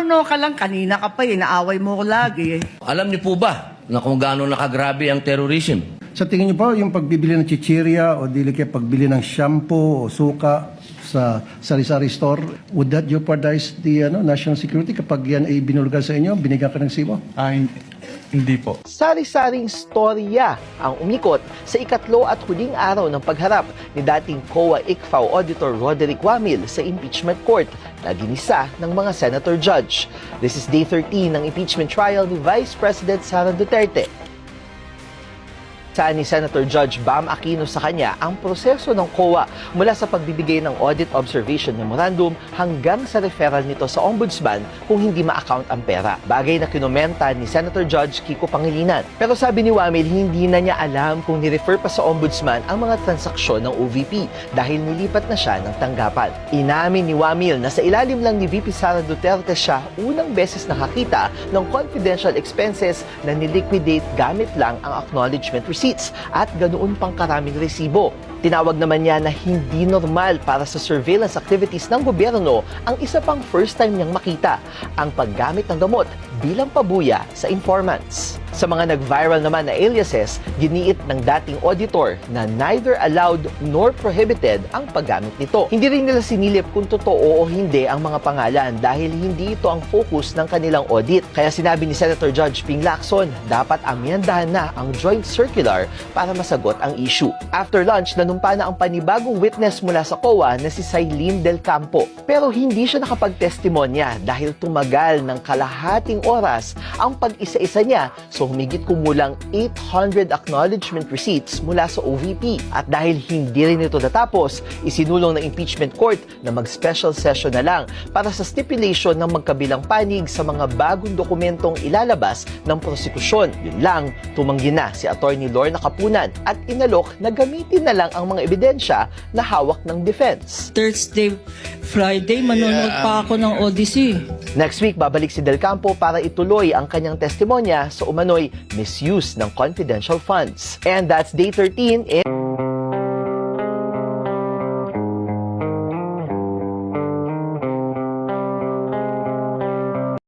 Mamuno ka lang, kanina ka pa inaaway mo ko lagi eh. Alam niyo po ba na kung gaano nakagrabe ang terrorism? Sa tingin niyo po, yung pagbibili ng chichirya o dili kaya pagbili ng shampoo o suka sa sari-sari store, would that jeopardize the national security kapag yan ay binulgar sa inyo, binigyan ka ng sibo? Hindi po. Sari-saring storya ang umikot sa ikatlo at huling araw ng pagharap ni dating COA ICFAO Auditor Roderick Wamil sa impeachment court na ginisa ng mga senator judge. This is day 13 ng impeachment trial ni Vice President Sara Duterte. Saan ni Senator Judge Bam Aquino sa kanya ang proseso ng COA mula sa pagbibigay ng Audit Observation Memorandum hanggang sa referral nito sa Ombudsman kung hindi ma-account ang pera. Bagay na kinomenta ni Senator Judge Kiko Pangilinan. Pero sabi ni Wamil, hindi na niya alam kung ni-refer pa sa Ombudsman ang mga transaksyon ng OVP dahil nilipat na siya ng tanggapan. Inamin ni Wamil na sa ilalim lang ni VP Sara Duterte siya unang beses nakakita ng confidential expenses na niliquidate gamit lang ang acknowledgement receipts at ganoon pang karaming resibo. Tinawag naman niya na hindi normal para sa surveillance activities ng gobyerno ang isa pang first time niyang makita, ang paggamit ng gamot bilang pabuya sa informants. Sa mga nag-viral naman na aliases, giniit ng dating auditor na neither allowed nor prohibited ang paggamit nito. Hindi rin nila sinilip kung totoo o hindi ang mga pangalan dahil hindi ito ang focus ng kanilang audit. Kaya sinabi ni Senator Judge Ping Lacson, dapat amyendahan na ang joint circular para masagot ang issue. After lunch, nanumpa na ang panibagong witness mula sa COA na si Sailin Del Campo. Pero hindi siya nakapag-testimonya dahil tumagal ng kalahating oras ang pag-isa-isa niya, so humigit kumulang 800 acknowledgement receipts mula sa OVP. At dahil hindi rin ito natapos, isinulong ng impeachment court na mag-special session na lang para sa stipulation ng magkabilang panig sa mga bagong dokumentong ilalabas ng prosekusyon. Yun lang, tumanggi na si Attorney Lorna Kapunan at inalok na gamitin na lang ang mga ebidensya na hawak ng defense. Thursday, Friday, manonood pa ako ng Odyssey. Next week, babalik si Del Campo para ituloy ang kanyang testimonya sa umano'y misuse ng confidential funds. And that's day 13 in...